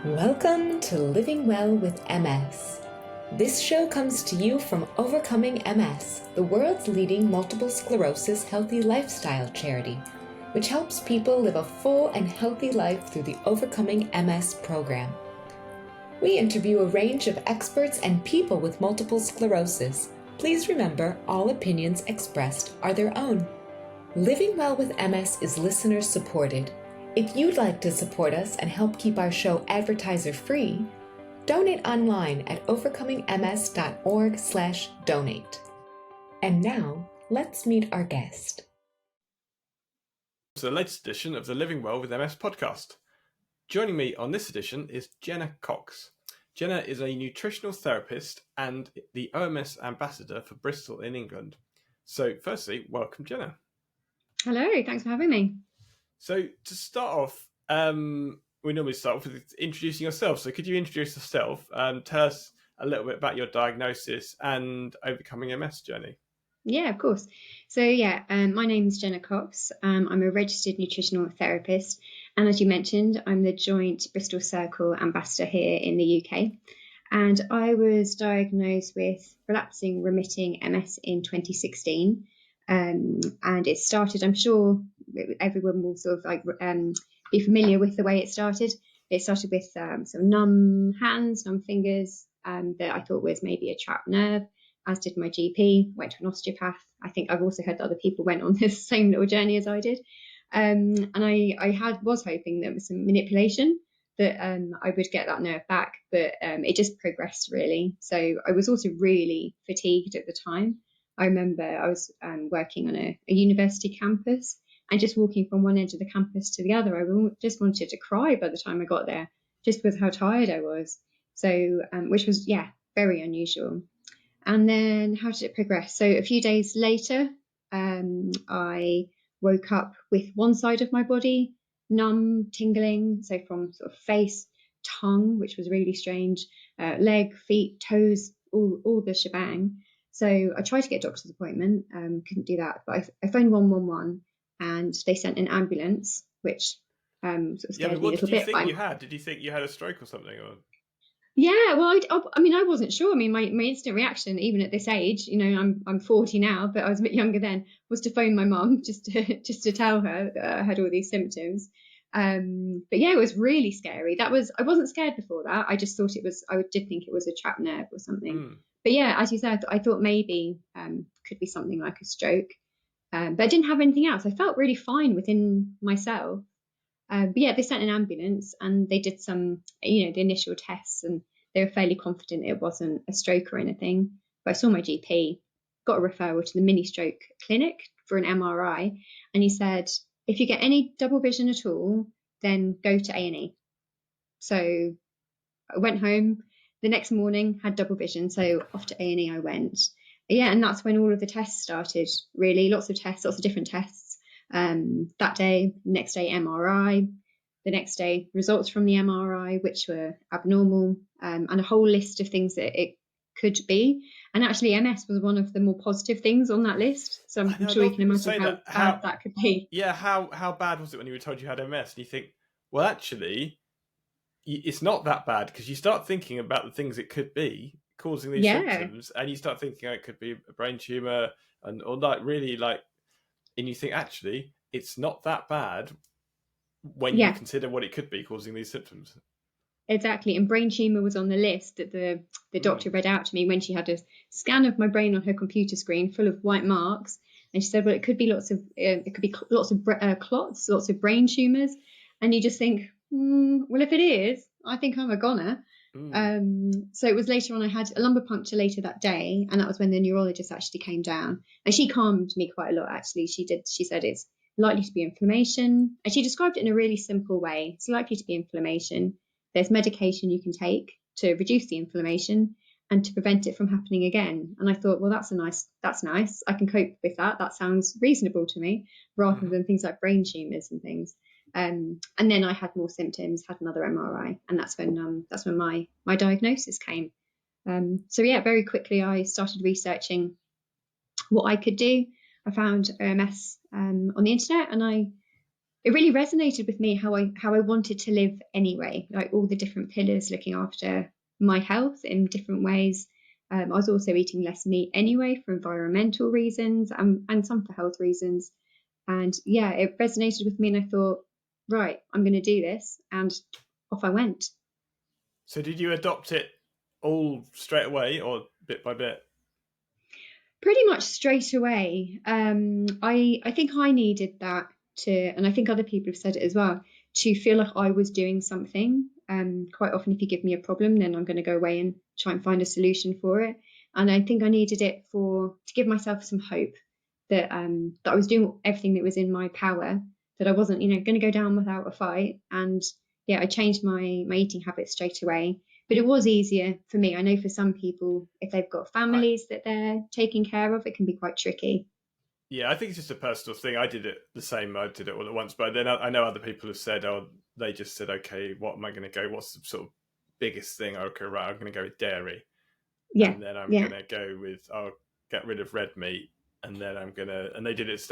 Welcome to Living Well with MS. This show comes to you from Overcoming MS, the world's leading multiple sclerosis healthy lifestyle charity, which helps people live a full and healthy life through the Overcoming MS program. We interview a range of experts and people with multiple sclerosis. Please remember, all opinions expressed are their own. Living Well with MS is listener supported. If you'd like to support us and help keep our show advertiser free, donate online at overcomingms.org/donate. And now, let's meet our guest. To the latest edition of the Living Well with MS podcast. Joining me on this edition is Jenna Cox. Jenna is a nutritional therapist and the OMS ambassador for Bristol in England. So firstly, welcome, Jenna. Hello, thanks for having me. So to start off, we normally start off with introducing yourself. So could you introduce yourself and tell us a little bit about your diagnosis and overcoming MS journey? Yeah, of course. So my name is Jenna Cox. I'm a registered nutritional therapist. And as you mentioned, I'm the joint Bristol Circle ambassador here in the UK. And I was diagnosed with relapsing remitting MS in 2016. And it started, I'm sure everyone will sort of be familiar with the way it started. It started with some numb hands, numb fingers that I thought was maybe a trapped nerve, as did my GP. Went to an osteopath. I think I've also heard that other people went on this same little journey as I did. And I was hoping there was some manipulation that I would get that nerve back, but it just progressed really. So I was also really fatigued at the time. I remember I was working on a university campus and just walking from one end of the campus to the other. I just wanted to cry by the time I got there, just with how tired I was. So, which was, very unusual. And then how did it progress? So a few days later, I woke up with one side of my body numb, tingling. So from sort of face, tongue, which was really strange, leg, feet, toes, all the shebang. So I tried to get a doctor's appointment, couldn't do that, but I phoned 111 and they sent an ambulance, which sort of scared me a little bit. What did you think you had? Did you think you had a stroke or something? Or? Yeah, well, I wasn't sure. I mean, my instant reaction, even at this age, I'm 40 now, but I was a bit younger then, was to phone my mum just to tell her that I had all these symptoms. But yeah, it was really scary. I wasn't scared before that. I just thought I did think it was a trapped nerve or something. But yeah, as you said, I thought maybe could be something like a stroke. But I didn't have anything else. I felt really fine within myself. But yeah, they sent an ambulance and they did some, the initial tests, and they were fairly confident it wasn't a stroke or anything. But I saw my GP, got a referral to the mini stroke clinic for an MRI, and he said, if you get any double vision at all, then go to A&E. So I went home the next morning, had double vision, so off to A&E I went. Yeah, and that's when all of the tests started, really. Lots of tests, lots of different tests. That day, next day MRI, the next day results from the MRI, which were abnormal, and a whole list of things that it could be. And actually MS was one of the more positive things on that list. So I'm sure you can imagine how bad that could be. Yeah, how bad was it when you were told you had MS? And you think, well, actually, it's not that bad, because you start thinking about the things it could be causing these symptoms, and you start thinking it could be a brain tumor and you think actually it's not that bad when you consider what it could be causing these symptoms. Exactly, and brain tumor was on the list that the doctor read out to me when she had a scan of my brain on her computer screen full of white marks, and she said, well, it could be lots of clots, lots of brain tumors, and you just think, well, if it is, I think I'm a goner. So it was later on, I had a lumbar puncture later that day, and that was when the neurologist actually came down, and she calmed me quite a lot. Actually, she said it's likely to be inflammation, and she described it in a really simple way. It's likely to be inflammation. There's medication you can take to reduce the inflammation and to prevent it from happening again. And I thought, well, that's nice. I can cope with that. That sounds reasonable to me, rather than things like brain tumors and things. And then I had more symptoms, had another MRI, and that's when my diagnosis came. So yeah, very quickly I started researching what I could do. I found OMS on the internet, and I it really resonated with me how I wanted to live anyway, like all the different pillars looking after my health in different ways. I was also eating less meat anyway for environmental reasons, and some for health reasons. And yeah, it resonated with me, and I thought, right, I'm going to do this, and off I went. So did you adopt it all straight away or bit by bit? Pretty much straight away. I think I needed that to, and I think other people have said it as well, to feel like I was doing something. Quite often, if you give me a problem, then I'm going to go away and try and find a solution for it. And I think I needed it to give myself some hope that that I was doing everything that was in my power, that I wasn't, going to go down without a fight. And yeah, I changed my eating habits straight away. But it was easier for me. I know for some people, if they've got families that they're taking care of, it can be quite tricky. Yeah, I think it's just a personal thing. I did it the same. I did it all at once. But then I know other people have said, oh, they just said, okay, what am I going to go? What's the sort of biggest thing? Okay, right, I'm going to go with dairy. Yeah. And then I'm going to go with, I'll get rid of red meat. And then I'm going to, and they did it,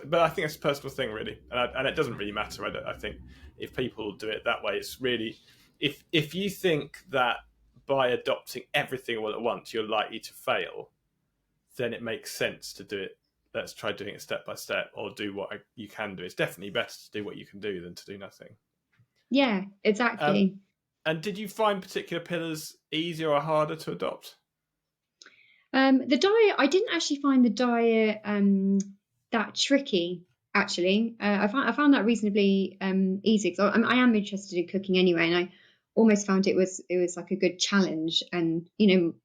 but I think it's a personal thing, really. And it doesn't really matter. I think if people do it that way, it's really, if you think that by adopting everything all at once, you're likely to fail, then it makes sense to do it. Let's try doing it step by step, or do what you can do. It's definitely best to do what you can do than to do nothing. Yeah, exactly. And did you find particular pillars easier or harder to adopt? The diet, I didn't actually find the diet that tricky. Actually, I found that reasonably easy, because I am interested in cooking anyway, and I almost found it was like a good challenge. And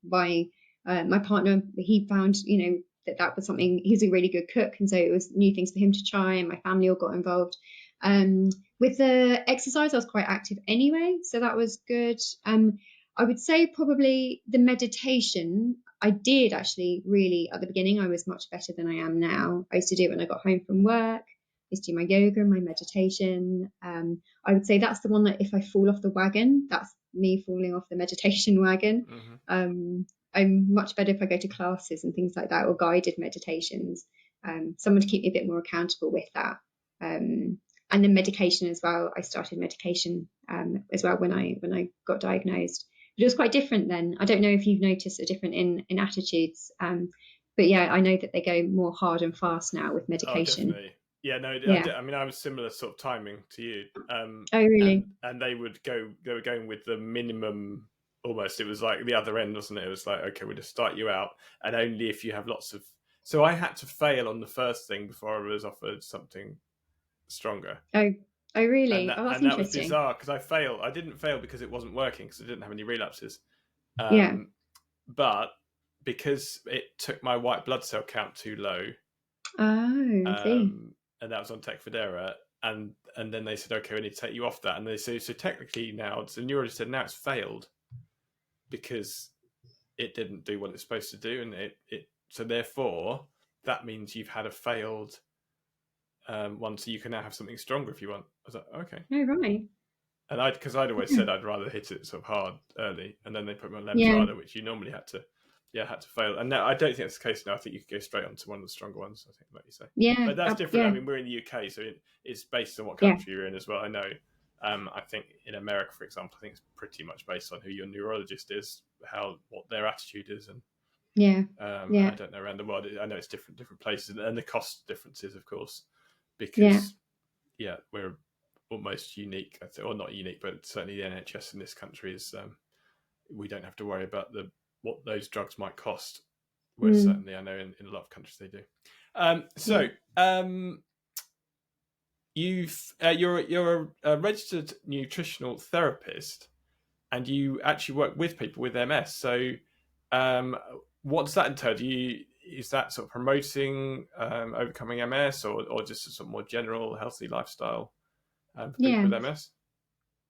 my partner, he found that was something. He's a really good cook, and so it was new things for him to try, and my family all got involved. With the exercise, I was quite active anyway, so that was good. I would say probably the meditation. I did actually really, at the beginning, I was much better than I am now. I used to do it when I got home from work. I used to do my yoga and my meditation. I would say that's the one that if I fall off the wagon, that's me falling off the meditation wagon. Mm-hmm. I'm much better if I go to classes and things like that, or guided meditations. Someone to keep me a bit more accountable with that. And then medication as well. I started medication as well when I got diagnosed. But it was quite different then. I don't know if you've noticed a difference in attitudes, but yeah, I know that they go more hard and fast now with medication. Oh, definitely. Yeah, no, yeah. I mean, I was similar sort of timing to you. Oh, really? And they were going with the minimum. Almost, it was like the other end, wasn't it? It was like, okay, we'll just start you out, and only if you have lots of. So I had to fail on the first thing before I was offered something stronger. Oh, really? That's interesting. That was bizarre because I failed. I didn't fail because it wasn't working, because I didn't have any relapses. Yeah. But because it took my white blood cell count too low. Oh, I see. And that was on Tecfidera, and then they said, okay, we need to take you off that. And they said, so technically now, the neurologist said, now it's failed because it didn't do what it's supposed to do, and so therefore that means you've had a failed one, so you can now have something stronger if you want. I was like, okay. Oh, right. And because I'd always said I'd rather hit it sort of hard early, and then they put me on Lemtrada, which you normally had to fail. And now I don't think that's the case now. I think you could go straight onto one of the stronger ones, I think, like you say. Yeah. But that's different. Yeah. I mean, we're in the UK, so it's based on what country you're in as well. I know. I think in America, for example, I think it's pretty much based on who your neurologist is, what their attitude is, and I don't know around the world. I know it's different places, and the cost differences, of course, because we're almost unique, or not unique, but certainly the NHS in this country is we don't have to worry about what those drugs might cost, whereas certainly I know in a lot of countries they do. You're a registered nutritional therapist, and you actually work with people with MS. So what does that entail? Is that sort of promoting overcoming MS, or just a sort of more general healthy lifestyle for people with MS?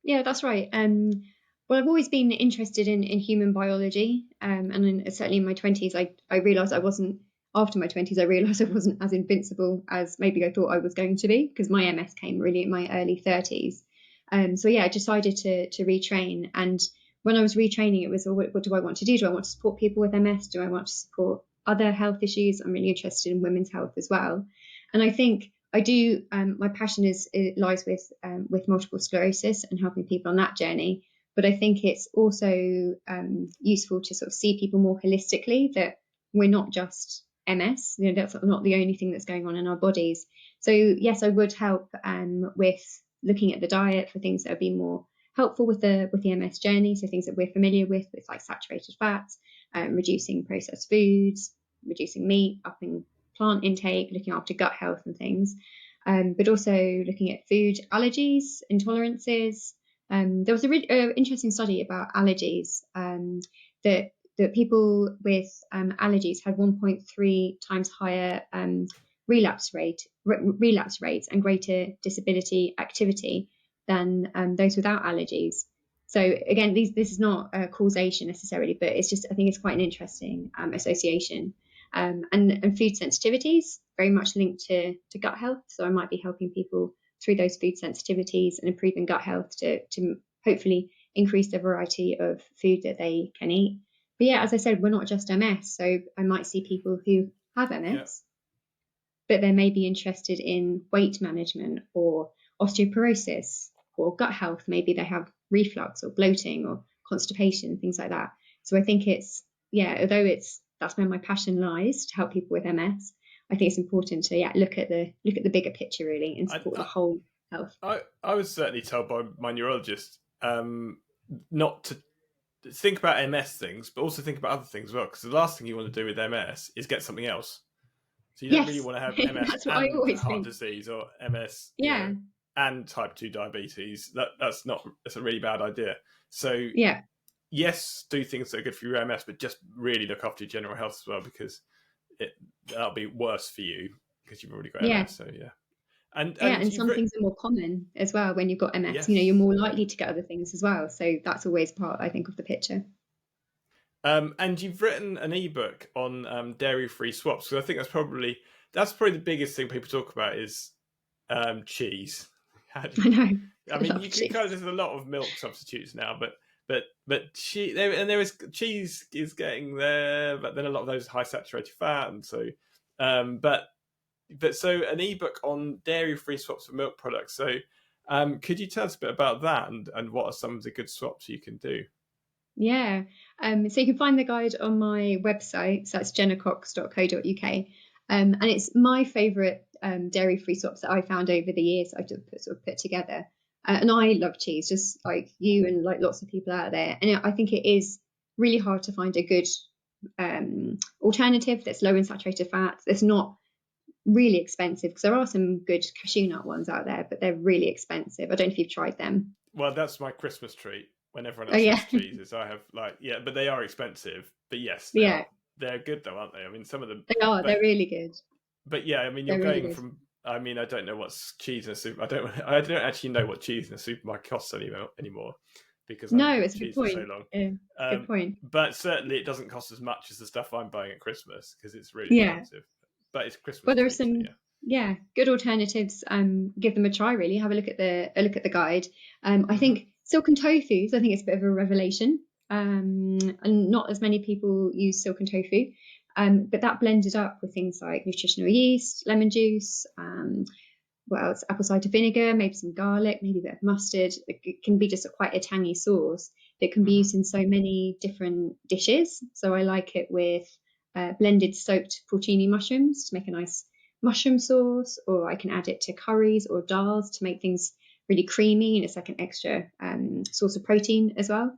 Yeah, that's right. Well, I've always been interested in human biology, and certainly in my 20s, I realised I wasn't. After my 20s, I realised I wasn't as invincible as maybe I thought I was going to be, because my MS came really in my early 30s. So yeah, I decided to retrain. And when I was retraining, it was, what do I want to do? Do I want to support people with MS? Do I want to support other health issues? I'm really interested in women's health as well. And I think I do. My passion lies with multiple sclerosis and helping people on that journey. But I think it's also useful to sort of see people more holistically, that we're not just MS. That's not the only thing that's going on in our bodies. So yes, I would help with looking at the diet for things that would be more helpful with the MS journey. So things that we're familiar with like saturated fats, reducing processed foods, reducing meat, upping plant intake, looking after gut health and things, but also looking at food allergies, intolerances. There was a really interesting study about allergies, that people with allergies had 1.3 times higher relapse rates and greater disability activity than those without allergies. So again, this is not a causation necessarily, but it's just, I think it's quite an interesting association. And food sensitivities, very much linked to gut health. So I might be helping people through those food sensitivities and improving gut health to hopefully increase the variety of food that they can eat. But yeah, as I said, we're not just MS. So I might see people who have MS, but they may be interested in weight management or osteoporosis or gut health. Maybe they have reflux or bloating or constipation, things like that. So I think it's, although that's where my passion lies, to help people with MS, I think it's important to look at the bigger picture really and support the whole health. I was certainly told by my neurologist not to think about MS things, but also think about other things as well, because the last thing you want to do with MS is get something else. So you don't really want to have MS and heart disease or MS and type 2 diabetes. That's a really bad idea. So yes, do things that are good for your MS, but just really look after your general health as well, because that'll be worse for you because you've already got MS. So and some things are more common as well when you've got MS. Yes. You're more likely to get other things as well. So that's always part, I think, of the picture. And you've written an ebook on dairy-free swaps. So I think that's probably the biggest thing people talk about is cheese. I know. I mean, you can there's a lot of milk substitutes now, but cheese is getting there, but then a lot of those high saturated fat, and so but so an ebook on dairy-free swaps for milk products. So could you tell us a bit about that and what are some of the good swaps you can do? Yeah, so you can find the guide on my website, so that's jennacox.co.uk, and it's my favourite dairy-free swaps that I found over the years I've put together. And I love cheese, just like you and like lots of people out there. And I think it is really hard to find a good alternative that's low in saturated fats, that's not really expensive, because there are some good cashew nut ones out there, but they're really expensive. I don't know if you've tried them. Well, that's my Christmas treat. When everyone else has cheeses, I have but they are expensive. But yes, they're good though, aren't they? I mean, some of them they're really good. But I mean, you're going really from. I mean, I don't know what's cheese in a soup. I don't actually know what cheese in a supermarket costs anymore, because it's a good point. For so long. Yeah, good point. But certainly, it doesn't cost as much as the stuff I'm buying at Christmas, because it's really expensive. But it's Christmas. But there are some good alternatives. Give them a try. Really, have a look at the guide. I think silken tofus. I think it's a bit of a revelation. And not as many people use silken tofu. But that blended up with things like nutritional yeast, lemon juice, what else? Apple cider vinegar, maybe some garlic, maybe a bit of mustard. It can be just quite a tangy sauce that can be used in so many different dishes. So I like it with blended soaked porcini mushrooms to make a nice mushroom sauce, or I can add it to curries or dals to make things really creamy, and it's like an extra source of protein as well.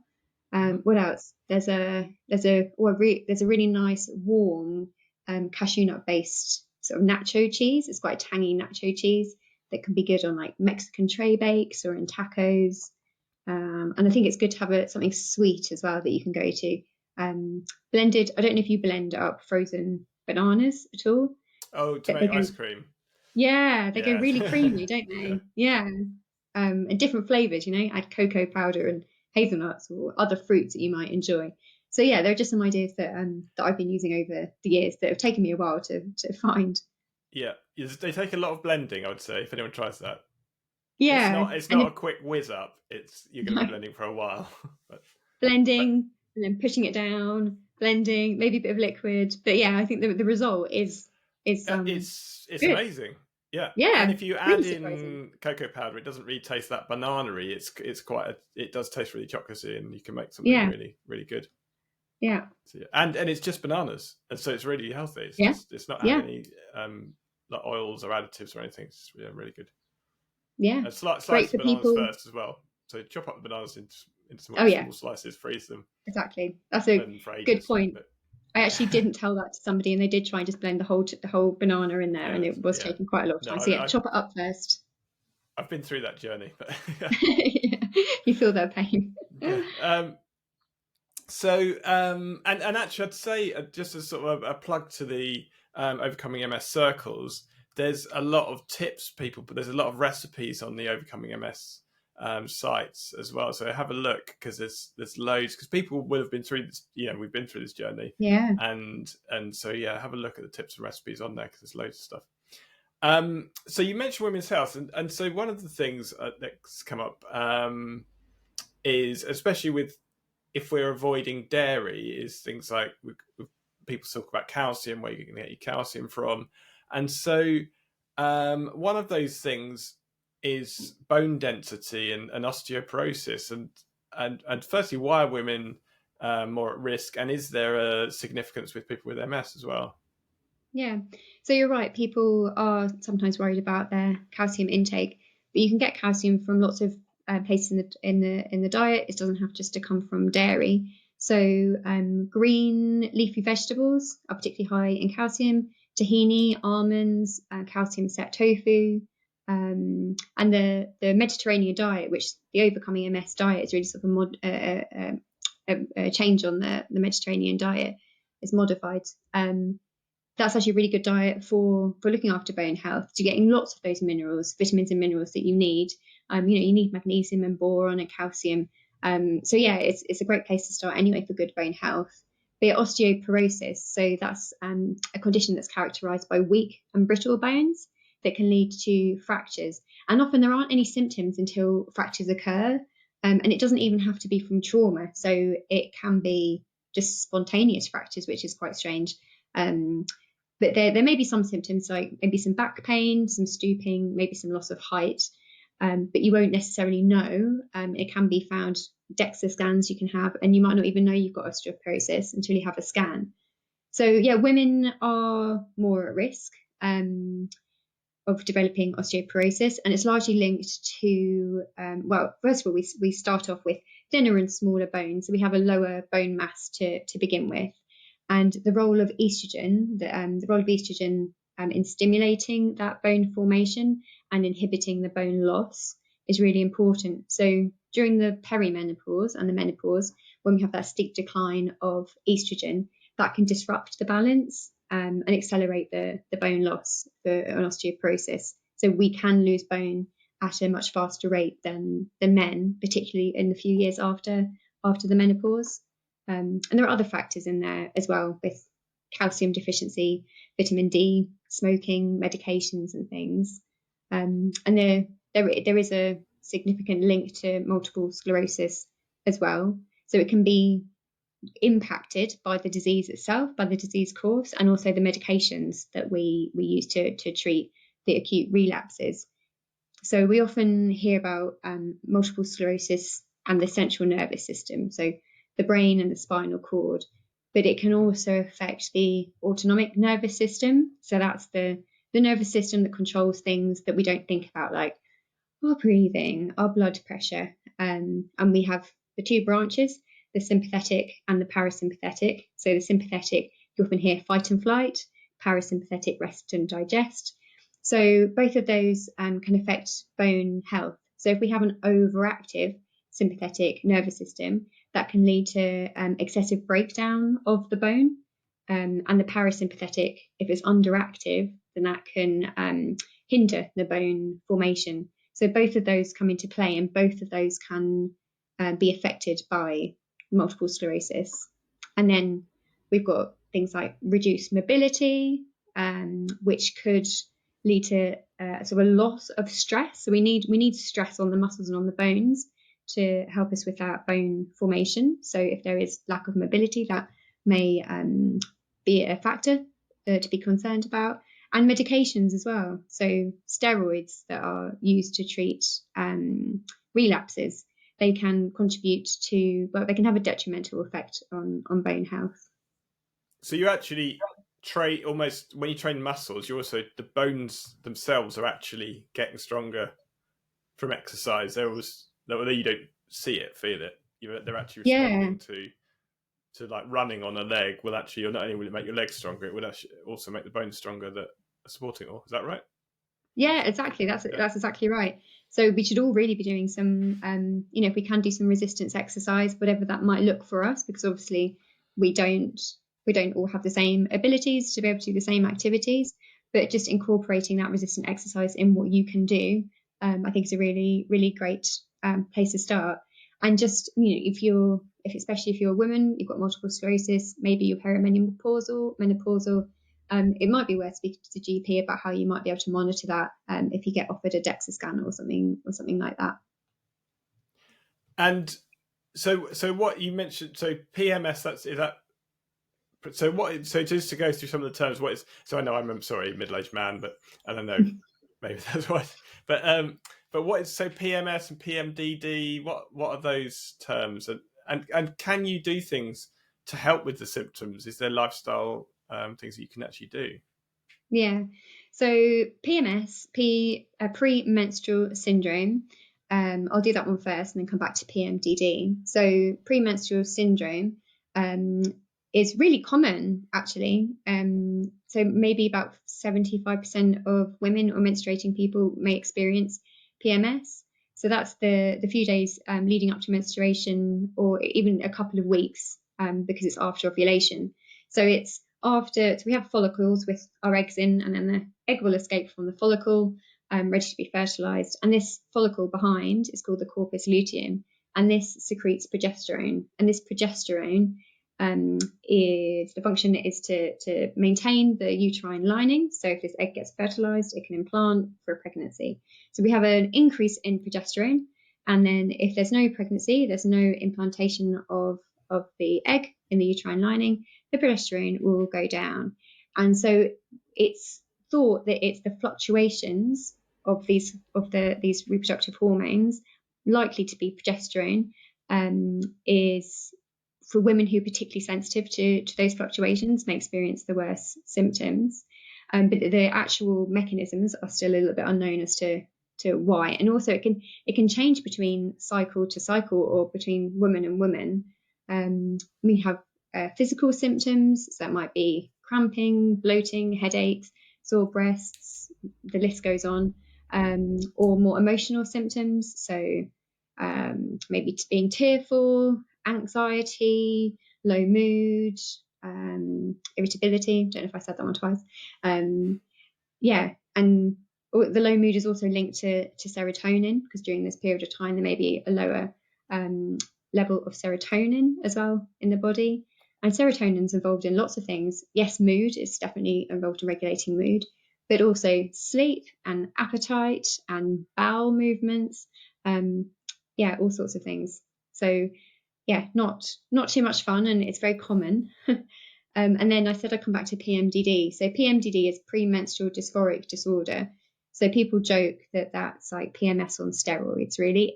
What else? There's a really nice warm cashew nut based sort of nacho cheese. It's quite a tangy nacho cheese that can be good on like Mexican tray bakes or in tacos. And I think it's good to have something sweet as well that you can go to. Blended. I don't know if you blend up frozen bananas at all. Oh, to make ice cream. Yeah, they go really creamy, don't they? Yeah. And different flavors. Add cocoa powder and hazelnuts or other fruits that you might enjoy. So there are just some ideas that I've been using over the years that have taken me a while to find. Yeah, they take a lot of blending, I would say, if anyone tries that. Yeah, it's not a quick whiz up. You're going to be blending for a while. Blending and then pushing it down, blending, maybe a bit of liquid. But I think the result is it's amazing. Yeah. Yeah, And if you add really surprising. in cocoa powder, it doesn't really taste that banana-y. It does taste really chocolatey, and you can make something Yeah, really, really good. yeah, So, yeah. And it's just bananas, and so it's really healthy. yeah, It's not yeah, having any like oils or additives or anything. It's really good. yeah. And Great slice the for bananas people. first as well. So chop up the bananas into Oh yeah, small slices, freeze them, exactly. That's a blend them for good ages. point. But I actually didn't tell that to somebody, and they did try and just blend the whole banana in there, and yeah, it was yeah. taking quite a lot of No, time. So yeah, chop it up first. I've been through that journey, but You feel their pain. yeah. And actually, I'd say just as sort of a plug to the Overcoming MS circles, there's a lot of tips, but there's a lot of recipes on the Overcoming MS sites as well. So have a look, because there's loads, because people will have been through this. We've been through this journey, Yeah. and so yeah, have a look at the tips and recipes on there, because there's loads of stuff. So you mentioned women's health, and so one of the things that's come up is, especially with if we're avoiding dairy, is things like people talk about calcium, where you can get your calcium from. And so one of those things is bone density and osteoporosis. And firstly, why are women more at risk? And is there a significance with people with MS as well? Yeah. So you're right. People are sometimes worried about their calcium intake, but you can get calcium from lots of places in the diet. It doesn't have just to come from dairy. So green leafy vegetables are particularly high in calcium. Tahini, almonds, calcium set tofu, and the Mediterranean diet, which the Overcoming MS diet is really sort of a change on the Mediterranean diet, is modified. That's actually a really good diet for looking after bone health, to getting lots of those minerals, vitamins and minerals that you need. You need magnesium and boron and calcium. So yeah, it's a great place to start anyway for good bone health. But osteoporosis, so that's a condition that's characterized by weak and brittle bones that can lead to fractures. And often there aren't any symptoms until fractures occur. And it doesn't even have to be from trauma. So it can be just spontaneous fractures, which is quite strange. But there may be some symptoms, like maybe some back pain, some stooping, maybe some loss of height, but you won't necessarily know. It can be found, DEXA scans you can have, and you might not even know you've got osteoporosis until you have a scan. So yeah, women are more at risk of developing osteoporosis, and it's largely linked to, first of all, we start off with thinner and smaller bones, so we have a lower bone mass to begin with. And the role of estrogen, in stimulating that bone formation and inhibiting the bone loss is really important. So during the perimenopause and the menopause, when we have that steep decline of estrogen, that can disrupt the balance and accelerate the bone loss for an osteoporosis. So we can lose bone at a much faster rate than men, particularly in the few years after the menopause. And there are other factors in there as well, with calcium deficiency, vitamin D, smoking, medications and things. And there is a significant link to multiple sclerosis as well. So it can be impacted by the disease itself, by the disease course, and also the medications that we use to treat the acute relapses. So we often hear about multiple sclerosis and the central nervous system, so the brain and the spinal cord, but it can also affect the autonomic nervous system. So that's the nervous system that controls things that we don't think about, like our breathing, our blood pressure. And we have the two branches, the sympathetic and the parasympathetic. So the sympathetic, you often hear fight and flight, parasympathetic, rest and digest. So both of those can affect bone health. So if we have an overactive sympathetic nervous system, that can lead to excessive breakdown of the bone. And the parasympathetic, if it's underactive, then that can hinder the bone formation. So both of those come into play, and both of those can be affected by multiple sclerosis. And then we've got things like reduced mobility, which could lead to sort of a loss of stress. So we need stress on the muscles and on the bones to help us with that bone formation. So if there is lack of mobility, that may be a factor to be concerned about. and medications as well. So steroids that are used to treat relapses, they can contribute to, well, they can have a detrimental effect on bone health. So you actually train, almost when you train muscles, you also, the bones themselves are actually getting stronger from exercise. Although you don't see it, feel it, they're actually responding to like running on a leg. Will actually, not only will it make your legs stronger, it will actually also make the bones stronger that are supporting it all. Is that right? Yeah, exactly. That's exactly right. So we should all really be doing some, if we can do some resistance exercise, whatever that might look for us, because obviously we don't all have the same abilities to be able to do the same activities, but just incorporating that resistant exercise in what you can do, I think is a really, really great place to start. And just, especially if you're a woman, you've got multiple sclerosis, maybe you're perimenopausal, menopausal, it might be worth speaking to the GP about how you might be able to monitor that if you get offered a DEXA scan or something like that. And so what you mentioned, so PMS, so just to go through some of the terms, what is, so I know I'm sorry, middle-aged man, but I don't know, maybe that's why, but what is, so PMS and PMDD, what are those terms, and can you do things to help with the symptoms? Is there lifestyle things that you can actually do? Yeah, so PMS, premenstrual syndrome, I'll do that one first and then come back to PMDD. So premenstrual syndrome is really common, actually. So maybe about 75% of women or menstruating people may experience PMS. So that's the few days leading up to menstruation, or even a couple of weeks, because it's after ovulation. So it's after, so we have follicles with our eggs in, and then the egg will escape from the follicle, ready to be fertilized. And this follicle behind is called the corpus luteum, and this secretes progesterone. And this progesterone is, the function is to maintain the uterine lining. So if this egg gets fertilized, it can implant for a pregnancy. So we have an increase in progesterone. And then if there's no pregnancy, there's no implantation of the egg in the uterine lining, the progesterone will go down. And so it's thought that it's the fluctuations of these reproductive hormones, likely to be progesterone, is for women who are particularly sensitive to those fluctuations, may experience the worst symptoms. But the actual mechanisms are still a little bit unknown as to why. And also it can change between cycle to cycle, or between woman and woman. We have physical symptoms, so that might be cramping, bloating, headaches, sore breasts, the list goes on, or more emotional symptoms, so maybe being tearful, anxiety, low mood, irritability. Don't know if I said that one twice. And the low mood is also linked to serotonin, because during this period of time there may be a lower level of serotonin as well in the body. And serotonin is involved in lots of things. Yes, mood is definitely involved in regulating mood, but also sleep and appetite and bowel movements. All sorts of things. So yeah, not too much fun, and it's very common. And then I said I'd come back to PMDD. So PMDD is premenstrual dysphoric disorder. So people joke that that's like PMS on steroids. Really,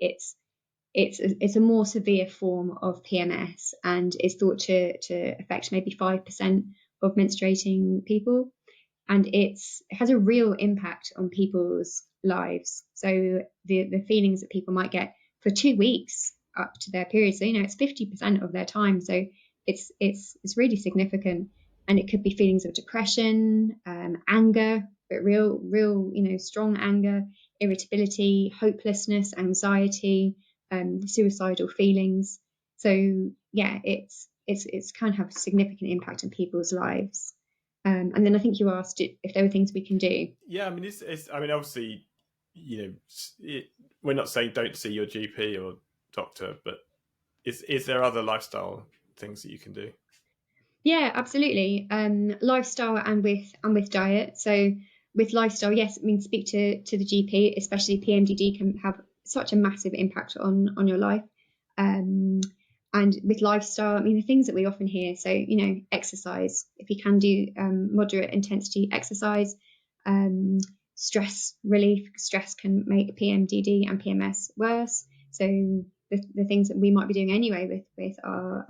it's a more severe form of PMS, and is thought to affect maybe 5% of menstruating people, and it has a real impact on people's lives. So the feelings that people might get for 2 weeks up to their period, so it's 50% of their time. So it's really significant, and it could be feelings of depression, anger, but real strong anger, irritability, hopelessness, anxiety, suicidal feelings. So yeah, it's kind of have a significant impact on people's lives. And then I think you asked if there were things we can do. Yeah, I mean, obviously, we're not saying don't see your GP or doctor, but is there other lifestyle things that you can do? Yeah, absolutely. Lifestyle and with diet. So with lifestyle, yes, I mean, speak to the GP, especially PMDD can have such a massive impact on your life. And with lifestyle, I mean, the things that we often hear, so exercise, if you can do moderate intensity exercise, Stress relief. Stress can make PMDD and PMS worse. So the things that we might be doing anyway with our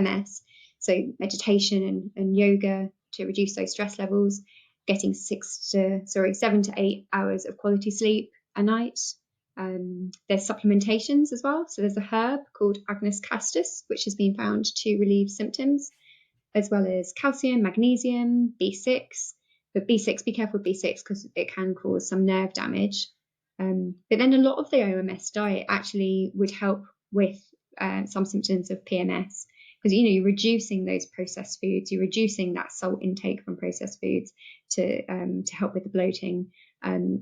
MS. So meditation and yoga to reduce those stress levels, getting 7 to 8 hours of quality sleep a night. There's supplementations as well. So there's a herb called Agnus castus, which has been found to relieve symptoms, as well as calcium, magnesium, B6. But B6, be careful with B6 because it can cause some nerve damage. But then a lot of the OMS diet actually would help with some symptoms of PMS, because you're reducing those processed foods, you're reducing that salt intake from processed foods to help with the bloating.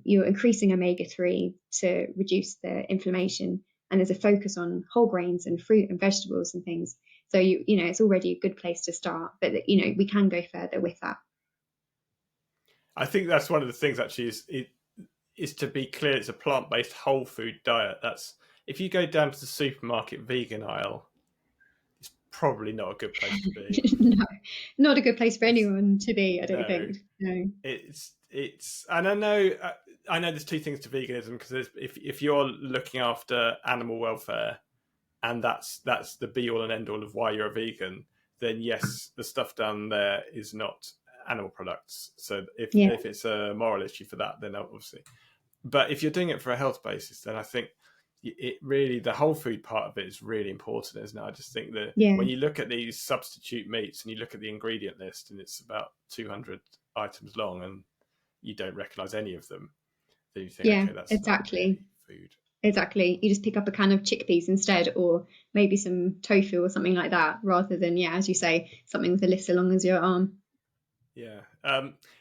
You're increasing omega-3 to reduce the inflammation, and there's a focus on whole grains and fruit and vegetables and things. So it's already a good place to start, but we can go further with that. I think that's one of the things actually is to be clear, it's a plant-based whole food diet. That's, if you go down to the supermarket vegan aisle, it's probably not a good place to be. No, not a good place for anyone to be, I don't think. No. It's and I know there's two things to veganism, because if you're looking after animal welfare and that's the be all and end all of why you're a vegan, then yes, the stuff down there is not animal products. So if it's a moral issue for that, then obviously. But if you're doing it for a health basis, then I think it really, the whole food part of it is really important, isn't it? I just think that when you look at these substitute meats and you look at the ingredient list and it's about 200 items long and you don't recognise any of them, then you think, okay, that's exactly not really food. Exactly. You just pick up a can of chickpeas instead, or maybe some tofu or something like that, rather than, as you say, something with a list as long as your arm. Yeah.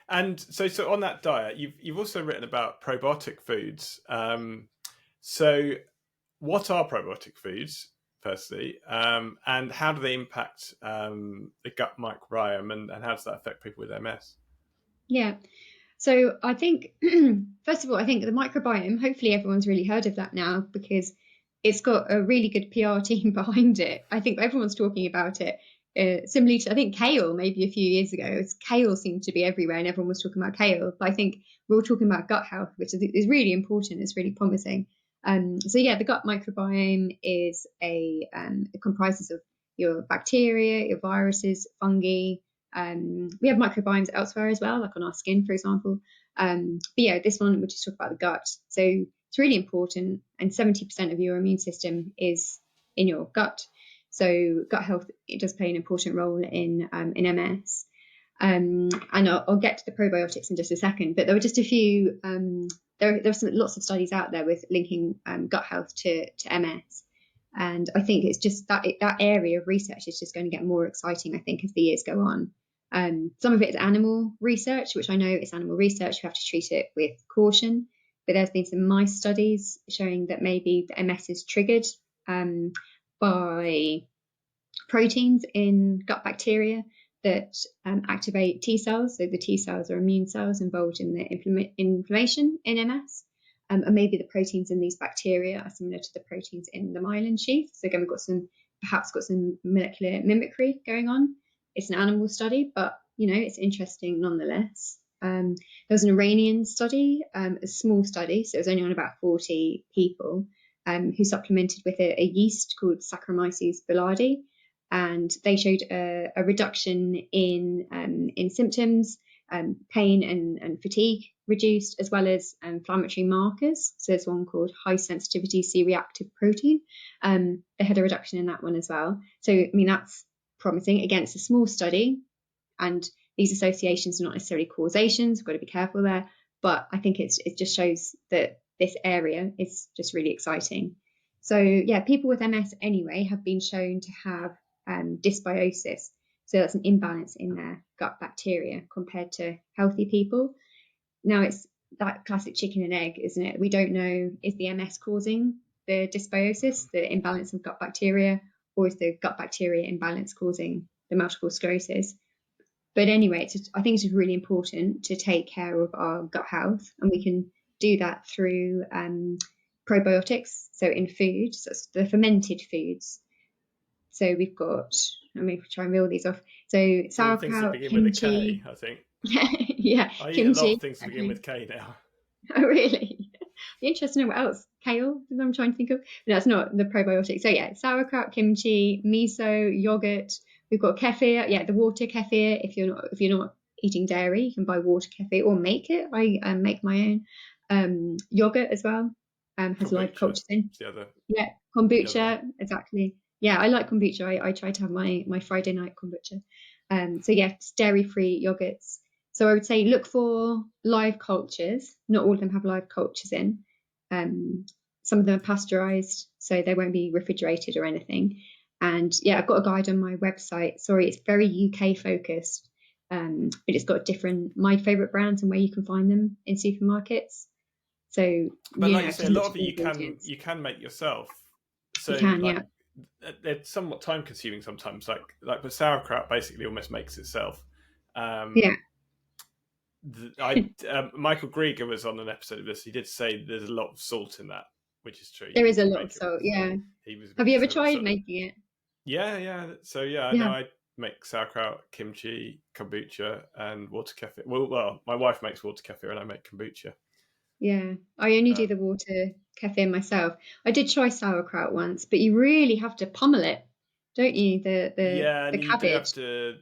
And so on that diet, you've also written about probiotic foods. So what are probiotic foods, firstly, and how do they impact the gut microbiome, and how does that affect people with MS? Yeah. So I think, first of all, I think the microbiome, hopefully everyone's really heard of that now, because it's got a really good PR team behind it. I think everyone's talking about it. Similarly to, I think, kale, maybe a few years ago, kale seemed to be everywhere and everyone was talking about kale. But I think we're all talking about gut health, which is really important. It's really promising. The gut microbiome is it comprises of your bacteria, your viruses, fungi. We have microbiomes elsewhere as well, like on our skin, for example. This one, we'll just talk about the gut. So it's really important, and 70% of your immune system is in your gut. So gut health, it does play an important role in MS. And I'll get to the probiotics in just a second, but there were just a few, there's lots of studies out there with linking gut health to MS. And I think it's just that area of research is just going to get more exciting, I think, as the years go on. Some of it is animal research, which I know is animal research. We have to treat it with caution. But there's been some mice studies showing that maybe the MS is triggered by proteins in gut bacteria that activate T cells. So the T cells are immune cells involved in the inflammation in MS. And maybe the proteins in these bacteria are similar to the proteins in the myelin sheath. So again, we've got some molecular mimicry going on. It's an animal study, but it's interesting nonetheless. There was an Iranian study, a small study, so it was only on about 40 people, who supplemented with a yeast called Saccharomyces boulardii, and they showed a reduction in symptoms, pain and fatigue reduced, as well as inflammatory markers. So there's one called high sensitivity C-reactive protein. They had a reduction in that one as well. So that's promising. Again, it's a small study, and these associations are not necessarily causations. We've got to be careful there, but I think it just shows that this area is just really exciting. So people with MS anyway have been shown to have dysbiosis. So that's an imbalance in their gut bacteria compared to healthy people. Now, it's that classic chicken and egg, isn't it? We don't know, is the MS causing the dysbiosis, the imbalance of gut bacteria, or is the gut bacteria imbalance causing the multiple sclerosis? But anyway, I think it's really important to take care of our gut health, and we can do that through probiotics. So in food, so the fermented foods. So we've got, let me try and reel these off. So sauerkraut, begin kimchi. with a K, I think. Yeah, I eat a kimchi. lot of things that begin with K now. Oh, really? Be interested to know what else. Kale, is what I'm trying to think of. No, it's not the probiotic. So yeah, sauerkraut, kimchi, miso, yogurt. We've got kefir. Yeah, the water kefir. If you're not eating dairy, you can buy water kefir or make it. I make my own. Yogurt as well. Has live Kombucha cultures in. is the other Kombucha, one. exactly. Yeah, I like kombucha. I try to have my Friday night kombucha. So yeah, it's dairy-free yogurts. So I would say look for live cultures. Not all of them have live cultures in. Some of them are pasteurized, so they won't be refrigerated or anything. And yeah, I've got a guide on my website. Sorry, it's very UK focused. But it's got my favorite brands and where you can find them in supermarkets. So, but like you say, a lot just of it you can make yourself. So you can, like they're somewhat time consuming sometimes. Like the sauerkraut basically almost makes itself. Yeah. Michael Grieger was on an episode of this. He did say there's a lot of salt in that, which is true. There is a lot of salt. Yeah. Have you ever tried making it? Yeah. So yeah, Yeah. I make sauerkraut, kimchi, kombucha, and water kefir. Well, my wife makes water kefir, and I make kombucha. Yeah, I only do the water kefir myself. I did try sauerkraut once, but you really have to pummel it, don't you? The and you do have cabbage. to.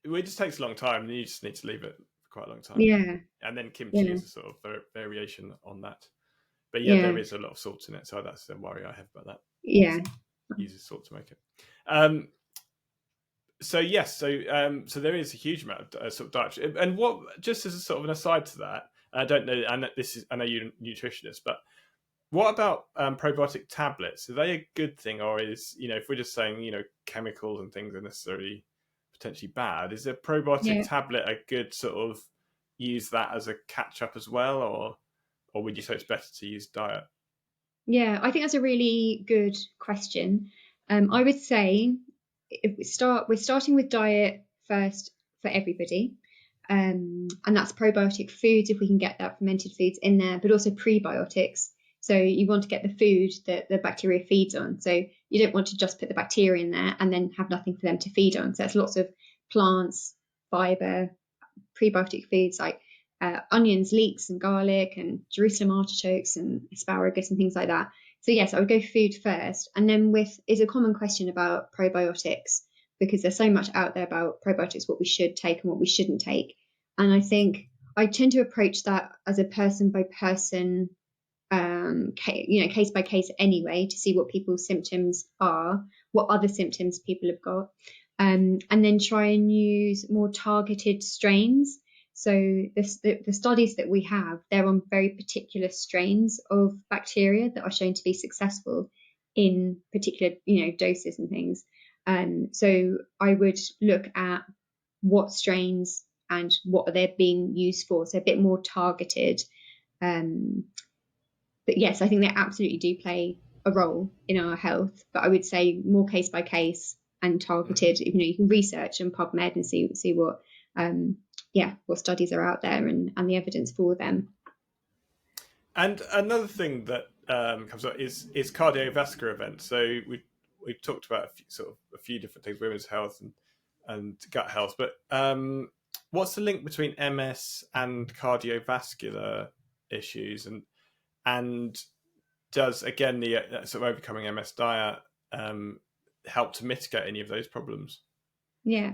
It just takes a long time, and you just need to leave it for quite a long time. Yeah, and then kimchi is a sort of variation on that. But yeah, there is a lot of salt in it, so that's the worry I have about that. Yeah, uses salt to make it. So yes, so there is a huge amount of sort of dietary, and what just as a sort of an aside to that, I don't know, and I know you're a nutritionist, but what about probiotic tablets? Are they a good thing, or is if we're just saying chemicals and things are necessarily potentially bad, is a probiotic tablet a good sort of use that as a catch up as well, or would you say it's better to use diet? Yeah, I think that's a really good question. I would say we're starting with diet first for everybody. And that's probiotic foods if we can get that, fermented foods in there, but also prebiotics. So you want to get the food that the bacteria feeds on. So you don't want to just put the bacteria in there and then have nothing for them to feed on. So that's lots of plants, fiber, prebiotic foods like onions, leeks, and garlic, and Jerusalem artichokes, and asparagus, and things like that. So yes, I would go food first, and then is a common question about probiotics, because there's so much out there about probiotics, what we should take and what we shouldn't take. And I think I tend to approach that as a person by person, case by case anyway, to see what people's symptoms are, what other symptoms people have got, and then try and use more targeted strains. So the studies that we have, they're on very particular strains of bacteria that are shown to be successful in particular, doses and things. So I would look at what strains and what are they being used for. So a bit more targeted. But yes, I think they absolutely do play a role in our health. But I would say more case by case and targeted. You can research and PubMed and see what what studies are out there and the evidence for them. And another thing that comes up is cardiovascular events. So we've talked about a few different things, women's health and gut health. But what's the link between MS and cardiovascular issues? And does, again, the sort of overcoming MS diet help to mitigate any of those problems? Yeah.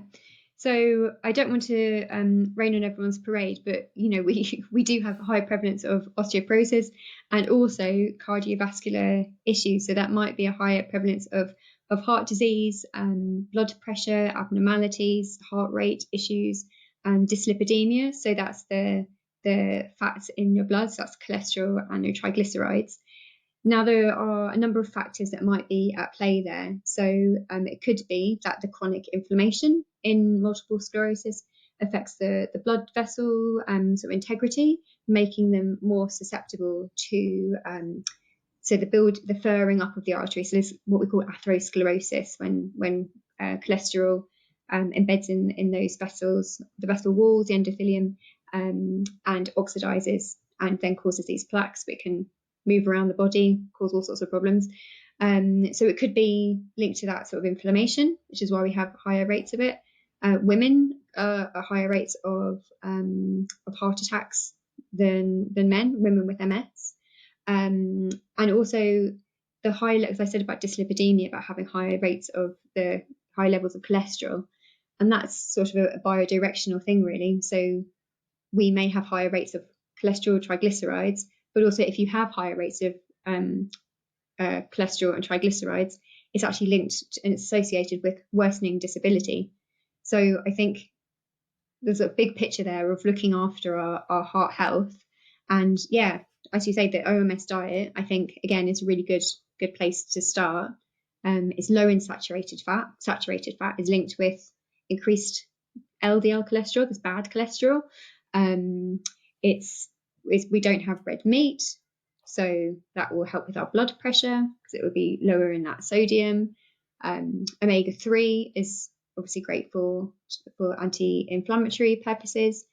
So I don't want to rain on everyone's parade, but we do have a high prevalence of osteoporosis and also cardiovascular issues. So that might be a higher prevalence of heart disease, blood pressure abnormalities, heart rate issues, and dyslipidemia. So that's the fats in your blood. So that's cholesterol and your triglycerides. Now, there are a number of factors that might be at play there. So it could be that the chronic inflammation in multiple sclerosis affects the blood vessel integrity, making them more susceptible to the furring up of the artery. So this is what we call atherosclerosis, when cholesterol embeds in those vessels, the vessel walls, the endothelium, and oxidizes and then causes these plaques, which can move around the body, cause all sorts of problems. So it could be linked to that sort of inflammation, which is why we have higher rates of it. Women higher rates of heart attacks than women with MS, and also the high, as I said about dyslipidemia, about having higher rates of the high levels of cholesterol, and that's sort of a biodirectional thing, really. So we may have higher rates of cholesterol, triglycerides, but also if you have higher rates of cholesterol and triglycerides, it's actually linked and it's associated with worsening disability. So I think there's a big picture there of looking after our heart health. And yeah, as you say, the OMS diet, I think, again, is a really good place to start. It's low in saturated fat. Saturated fat is linked with increased LDL cholesterol, this bad cholesterol. We don't have red meat, so that will help with our blood pressure because it will be lower in that sodium. Omega-3 is obviously great for anti-inflammatory purposes.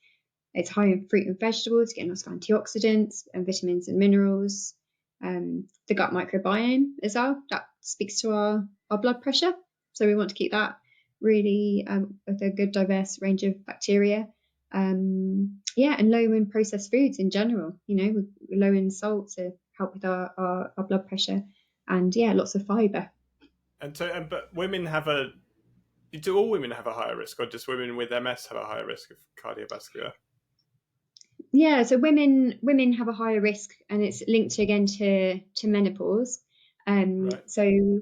It's high in fruit and vegetables, getting lots of antioxidants and vitamins and minerals. The gut microbiome as well, that speaks to our blood pressure. So we want to keep that really with a good diverse range of bacteria. And low in processed foods in general, low in salt to help with our blood pressure, and lots of fibre. And so, but women do all women have a higher risk, or just women with MS have a higher risk of cardiovascular? Yeah, so women have a higher risk, and it's linked again to menopause. Right. So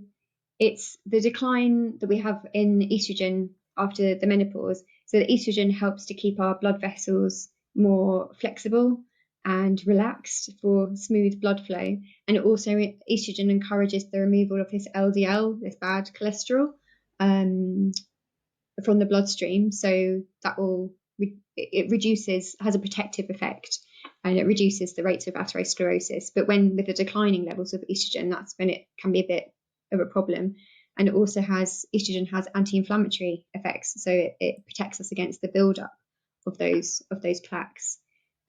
it's the decline that we have in estrogen after the menopause. So the estrogen helps to keep our blood vessels more flexible and relaxed for smooth blood flow. And also estrogen encourages the removal of this LDL, this bad cholesterol, from the bloodstream. So that has a protective effect, and it reduces the rates of atherosclerosis. But with the declining levels of estrogen, that's when it can be a bit of a problem. And estrogen has anti-inflammatory effects, so it protects us against the buildup of those plaques.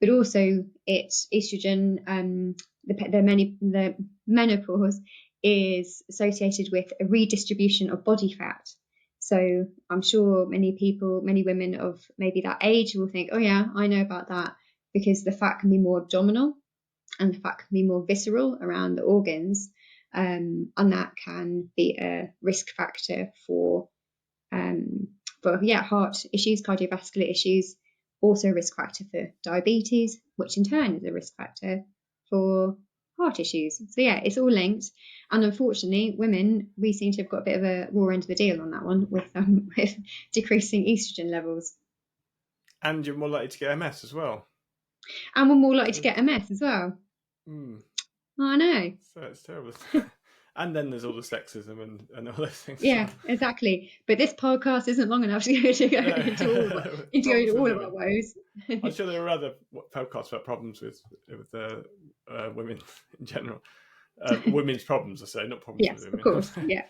But also, estrogen, the menopause is associated with a redistribution of body fat. So I'm sure many women of maybe that age will think, oh yeah, I know about that, because the fat can be more abdominal and the fat can be more visceral around the organs. And that can be a risk factor for heart issues, cardiovascular issues, also a risk factor for diabetes, which in turn is a risk factor for heart issues. So yeah, it's all linked. And unfortunately, women, we seem to have got a bit of a raw end of the deal on that one with decreasing estrogen levels. And you're more likely to get MS as well. And we're more likely to get MS as well. I know. So it's terrible. And then there's all the sexism and all those things. Yeah, exactly. But this podcast isn't long enough to go into all of our woes. I'm sure there are other podcasts about problems with women in general. Women's problems, I say, not problems with women. Yes, of course. Yeah.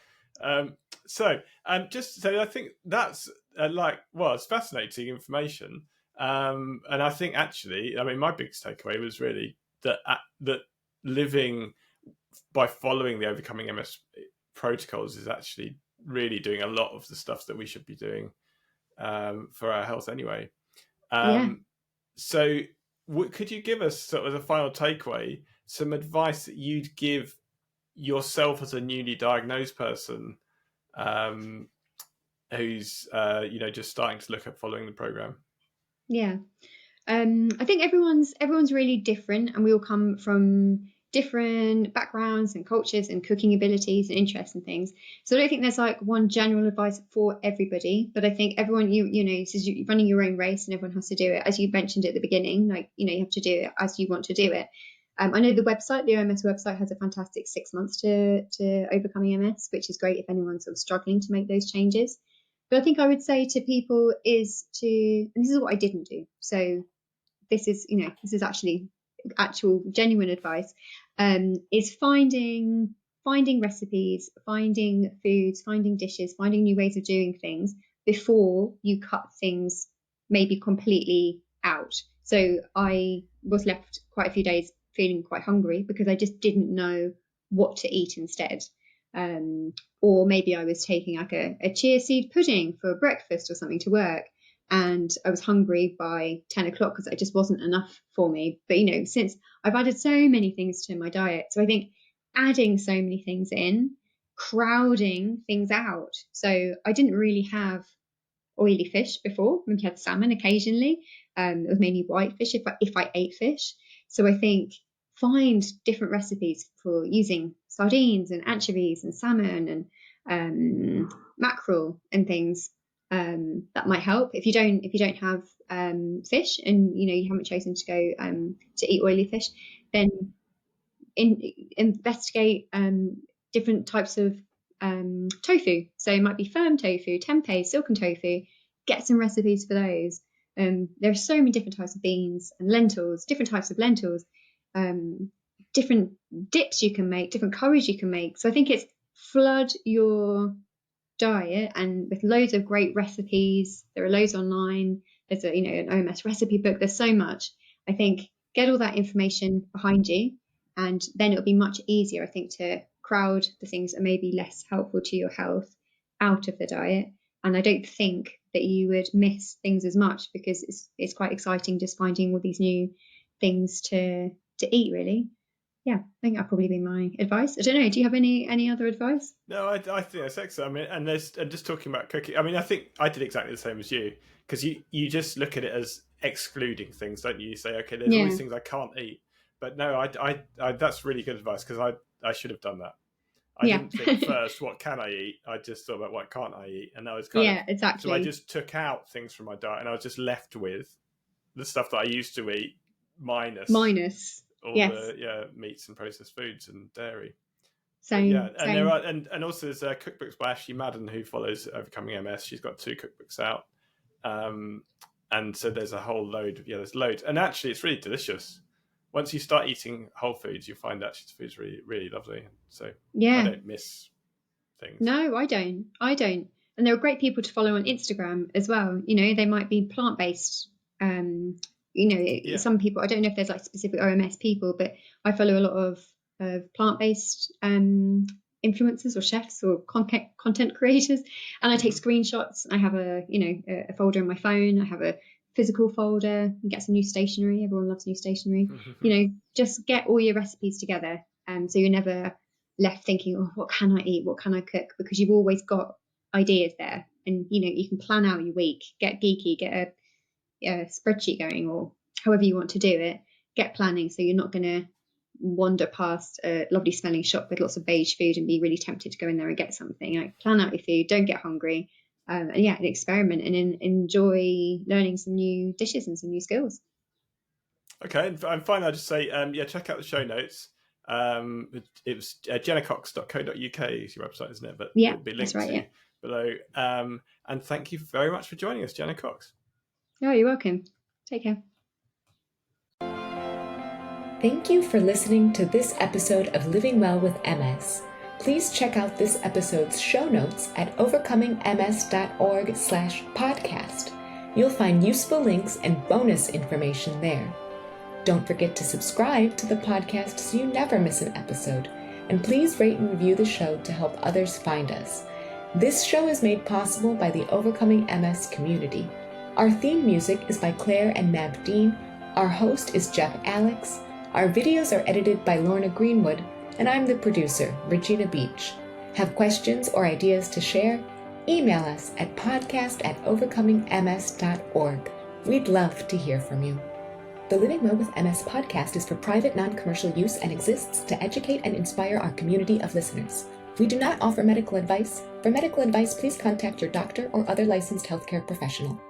I think that's it's fascinating information. And I think actually, my biggest takeaway was really that living by following the Overcoming MS protocols is actually really doing a lot of the stuff that we should be doing for our health anyway. So could you give us, sort of as a final takeaway, some advice that you'd give yourself as a newly diagnosed person who's just starting to look at following the program? Yeah. I think everyone's really different, and we all come from different backgrounds and cultures and cooking abilities and interests and things. So I don't think there's one general advice for everybody, but I think everyone, you're running your own race and everyone has to do it. As you mentioned at the beginning, you have to do it as you want to do it. I know the OMS website has a fantastic 6 months to Overcoming MS, which is great if anyone's sort of struggling to make those changes. But I think I would say to people and this is what I didn't do. So this is actually actual genuine advice, is finding recipes, finding foods, finding dishes, finding new ways of doing things before you cut things maybe completely out. So I was left quite a few days feeling quite hungry because I just didn't know what to eat instead. Or maybe I was taking a chia seed pudding for breakfast or something to work. and I was hungry by 10 o'clock because it just wasn't enough for me. But, since I've added so many things to my diet, so I think adding so many things in, crowding things out. So I didn't really have oily fish before. We had salmon occasionally. It was mainly white fish if I ate fish. So I think find different recipes for using sardines and anchovies and salmon and mackerel and things. That might help if you don't have fish and you haven't chosen to go to eat oily fish. Then investigate different types of tofu. So it might be firm tofu, tempeh, silken tofu. Get some recipes for those. There are so many different types of beans and lentils, different types of lentils, different dips you can make, different curries you can make. So I think it's flood your diet and with loads of great recipes. There are loads online. There's an OMS recipe book. There's so much. I think get all that information behind you, and then it'll be much easier, I think, to crowd the things that may be less helpful to your health out of the diet. And I don't think that you would miss things as much because it's quite exciting just finding all these new things to eat, really. Yeah, I think that'd probably be my advice. I don't know. Do you have any other advice? No, I think that's excellent. I mean, and just talking about cooking. I mean, I think I did exactly the same as you, because you just look at it as excluding things, don't you? You say, okay, there's all these things I can't eat. But no, I that's really good advice, because I should have done that. I didn't think first, what can I eat? I just thought about what can't I eat, and that was exactly. So I just took out things from my diet, and I was just left with the stuff that I used to eat minus all the meats and processed foods and dairy. Same. And there are and also there's cookbooks by Ashley Madden, who follows Overcoming MS. She's got 2 cookbooks out, and so there's a whole load. There's loads, and actually it's really delicious. Once you start eating whole foods, you find actually the food's really, really lovely. So I don't miss things. No, I don't. And there are great people to follow on Instagram as well. They might be plant-based. Some people, I don't know if there's like specific OMS people, but I follow a lot of plant-based influencers or chefs or content creators, and I take screenshots. I have a folder in my phone. I have a physical folder. You get some new stationery. Everyone loves new stationery. Just get all your recipes together, so you're never left thinking, oh, what can I eat? What can I cook? Because you've always got ideas there, and you can plan out your week. Get geeky, get a spreadsheet going, or however you want to do it. Get planning, so you're not going to wander past a lovely smelling shop with lots of beige food and be really tempted to go in there and get something. Plan out your food, don't get hungry, and experiment and enjoy learning some new dishes and some new skills. Okay, and finally I'll just say check out the show notes. It was jennacox.co.uk is your website, isn't it? But it'll be linked below. And thank you very much for joining us, Jenna Cox. Oh, you're welcome. Take care. Thank you for listening to this episode of Living Well with MS. Please check out this episode's show notes at overcomingms.org/podcast. You'll find useful links and bonus information there. Don't forget to subscribe to the podcast so you never miss an episode. And please rate and review the show to help others find us. This show is made possible by the Overcoming MS community. Our theme music is by Claire and Nab Dean. Our host is Jeff Alex. Our videos are edited by Lorna Greenwood, and I'm the producer, Regina Beach. Have questions or ideas to share? Email us at podcast@overcomingms.org. We'd love to hear from you. The Living Well with MS podcast is for private, non-commercial use and exists to educate and inspire our community of listeners. We do not offer medical advice. For medical advice, please contact your doctor or other licensed healthcare professional.